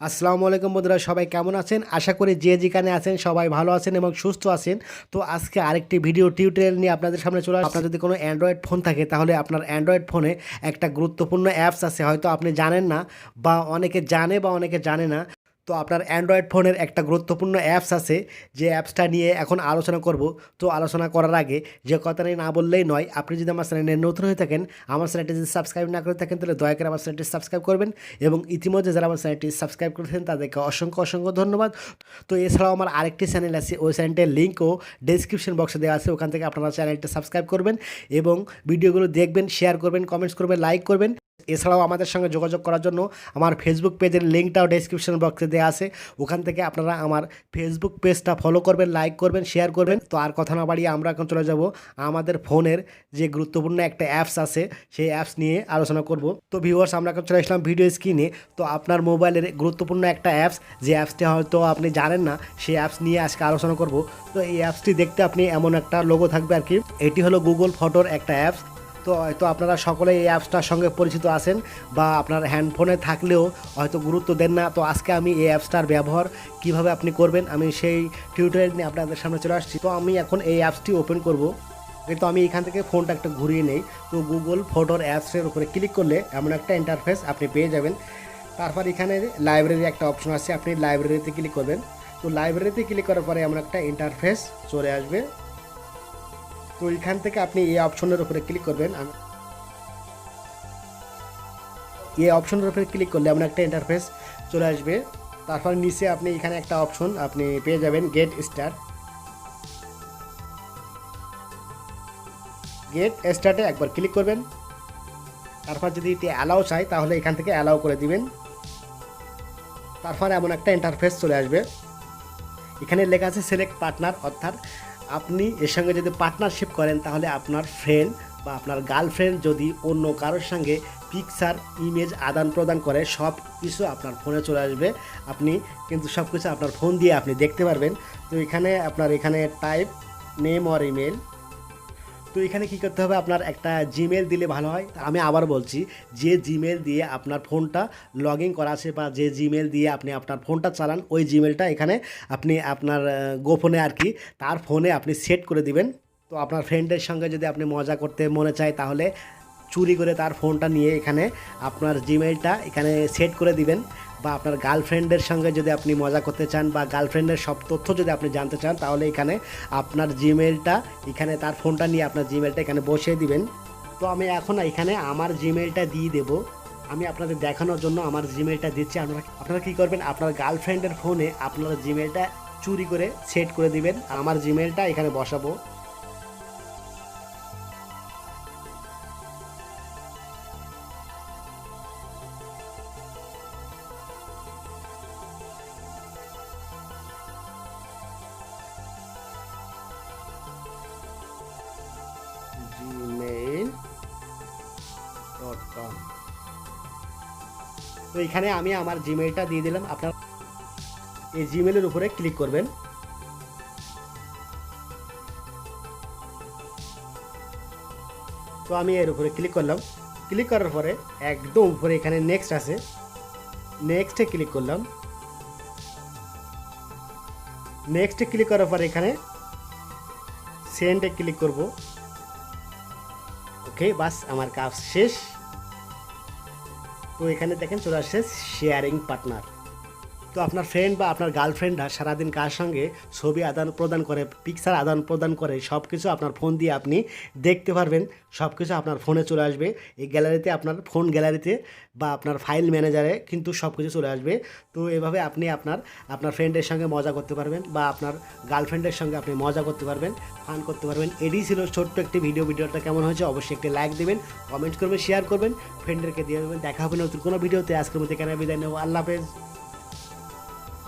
আসসালামু আলাইকুম বন্ধুরা, সবাই কেমন আছেন? আশা করি যে যেখানে আছেন সবাই ভালো আছেন এবং সুস্থ আছেন। তো আজকে আরেকটি ভিডিও টিউটোরিয়াল নিয়ে আপনাদের সামনে চলে আসছি। আপনার যদি কোনো অ্যান্ড্রয়েড ফোন থাকে তাহলে আপনার অ্যান্ড্রয়েড ফোনে একটা গুরুত্বপূর্ণ অ্যাপস আছে, হয়তো আপনি জানেন না বা অনেকে জানে বা অনেকে জানে না। তো আপনার অ্যান্ড্রয়েড ফোনের একটা গুরুত্বপূর্ণ অ্যাপস আছে, যে অ্যাপসটা নিয়ে এখন আলোচনা করব। তো আলোচনা করার আগে যে কথাটি না বললেই নয়, আপনি যদি আমার চ্যানেলে নতুন হয়ে থাকেন, আমার চ্যানেলটি যদি সাবস্ক্রাইব না করে থাকেন তাহলে দয়া করে আমার চ্যানেলটি সাবস্ক্রাইব করবেন এবং ইতিমধ্যে যারা আমার চ্যানেলটি সাবস্ক্রাইব করেছেন তাদেরকে অসংখ্য অসংখ্য ধন্যবাদ। তো এছাড়াও আমার আরেকটি চ্যানেল আছে, ওই চ্যানেলটির লিঙ্কও ডেসক্রিপশন বক্সে দেওয়া আছে, ওখান থেকে আপনারা চ্যানেলটি সাবস্ক্রাইব করবেন এবং ভিডিওগুলো দেখবেন, শেয়ার করবেন, কমেন্টস করবেন, লাইক করবেন। এছাড়াও আমাদের সঙ্গে যোগাযোগ করার জন্য আমার ফেসবুক পেজের লিঙ্কটাও ডেসক্রিপশন বক্সে দেওয়া আছে, ওখান থেকে আপনারা আমার ফেসবুক পেজটা ফলো করবেন, লাইক করবেন, শেয়ার করবেন। তো আর কথা না বাড়িয়ে আমরা এখন চলে যাব আমাদের ফোনের যে গুরুত্বপূর্ণ একটা অ্যাপস আছে সেই অ্যাপস নিয়ে আলোচনা করব। তো ভিউয়ার্স, আমরা এখন চলে আসলাম ভিডিও স্ক্রিনে। তো আপনার মোবাইলের গুরুত্বপূর্ণ একটা অ্যাপস, যে অ্যাপসটি হয়তো আপনি জানেন না, সেই অ্যাপস নিয়ে আজকে আলোচনা করব। তো এই অ্যাপসটি দেখতে আপনি এমন একটা লোগো থাকবে আর কি, এটি হলো গুগল ফটোর একটা অ্যাপস। তো হয়তো আপনারা সকলে এই অ্যাপসটার সঙ্গে পরিচিত আছেন বা আপনার হ্যান্ডফোনে থাকলেও হয়তো গুরুত্ব দেন না। তো আজকে আমি এই অ্যাপসটার ব্যবহার কিভাবে আপনি করবেন আমি সেই টিউটোরিয়াল নিয়ে আপনাদের সামনে চলে আসছি। তো আমি এখন এই অ্যাপসটি ওপেন করব, কিন্তু আমি এখান থেকে ফোনটা একটা ঘুরিয়ে নেই। তো গুগল ফটোর অ্যাপসের উপরে ক্লিক করলে এমন একটা ইন্টারফেস আপনি পেয়ে যাবেন। তারপর এখানে লাইব্রেরি একটা অপশন আছে, আপনি লাইব্রেরিতে ক্লিক করবেন। তো লাইব্রেরিতে ক্লিক করার পরে এমন একটা ইন্টারফেস চলে আসবে। তো এখান থেকে আপনি এই অপশনের উপরে ক্লিক করবেন। এই অপশনের উপরে ক্লিক করলে এমন একটা ইন্টারফেস চলে আসবে। তারপর নিচে আপনি এখানে একটা অপশন আপনি পেয়ে যাবেন, গেট স্টার্ট। গেট স্টার্টে একবার ক্লিক করবেন। তারপর যদি এটি অ্যালাউ চাই তাহলে এখান থেকে অ্যালাউ করে দিবেন। তারপর এমন একটা ইন্টারফেস চলে আসবে, এখানে লেখা আছে সিলেক্ট পার্টনার, অর্থাৎ আপনি এর সঙ্গে যদি পার্টনারশিপ করেন তাহলে আপনার ফ্রেন্ড বা আপনার গার্লফ্রেন্ড যদি অন্য কারোর সঙ্গে পিকচার ইমেজ আদান প্রদান করে, সব কিছু আপনার ফোনে চলে আসবে। আপনি কিন্তু সব কিছু আপনার ফোন দিয়ে আপনি দেখতে পারবেন। তো এখানে আপনার এখানে টাইপ নেম অর ইমেল। তো এখানে কী করতে হবে, আপনার একটা জিমেল দিলে ভালো হয়। আমি আবার বলছি, যে জিমেল দিয়ে আপনার ফোনটা লগ ইন করা আছে বা যে জিমেল দিয়ে আপনি আপনার ফোনটা চালান, ওই জিমেলটা এখানে আপনি আপনার গোপনে আর কি তার ফোনে আপনি সেট করে দিবেন। তো আপনার ফ্রেন্ডের সঙ্গে যদি আপনি মজা করতে মনে চায় তাহলে চুরি করে তার ফোনটা নিয়ে এখানে আপনার জিমেলটা এখানে সেট করে দিবেন। বা আপনার গার্লফ্রেন্ডের সঙ্গে যদি আপনি মজা করতে চান বা গার্লফ্রেন্ডের সব তথ্য যদি আপনি জানতে চান তাহলে এখানে আপনার জিমেলটা এখানে তার ফোনটা নিয়ে আপনার জিমেলটা এখানে বসিয়ে দিবেন। তো আমি এখন এখানে আমার জিমেলটা দিয়ে দেবো, আমি আপনাদের দেখানোর জন্য আমার জিমেলটা দিচ্ছি। আপনারা কী করবেন, আপনার গার্লফ্রেন্ডের ফোনে আপনার জিমেলটা চুরি করে সেট করে দিবেন, আমার জিমেলটা এখানে বসাবো। gmail.com। তো এখানে আমি আমার জিমেলটা দিয়ে দিলাম, আপনার এই জিমেলের উপরে ক্লিক করবেন। তো আমি এর উপরে ক্লিক করলাম। ক্লিক করার পরে একদম উপরে এখানে নেক্সট আছে, নেক্সটে ক্লিক করলাম। নেক্সটে ক্লিক করার পরে এখানে সেন্ডে ক্লিক করব। ওকে, বাস আমার কাজ শেষ। তো এখানে দেখেন চলে আসছে শেয়ারিং পার্টনার। তো আপনার ফ্রেন্ড বা আপনার গার্লফ্রেন্ডরা সারাদিন কার সঙ্গে ছবি আদান প্রদান করে, পিকচার আদান প্রদান করে, সব কিছু আপনার ফোন দিয়ে আপনি দেখতে পারবেন। সব কিছু আপনার ফোনে চলে আসবে, এই গ্যালারিতে, আপনার ফোন গ্যালারিতে বা আপনার ফাইল ম্যানেজারে কিন্তু সব কিছু চলে আসবে। তো এভাবে আপনি আপনার ফ্রেন্ডের সঙ্গে মজা করতে পারবেন বা আপনার গার্লফ্রেন্ডের সঙ্গে আপনি মজা করতে পারবেন, ফান করতে পারবেন। এটাই ছিল ছোট্ট একটি ভিডিওটা কেমন হয়েছে অবশ্যই একটি লাইক দেবেন, কমেন্ট করবেন, শেয়ার করবেন, ফ্রেন্ডদেরকে দিয়ে দেবেন। দেখা হবে নতুন কোনো ভিডিওতে। আজকের মধ্যে এখানে বিদায় নেব, আল্লাহ হাফেজ।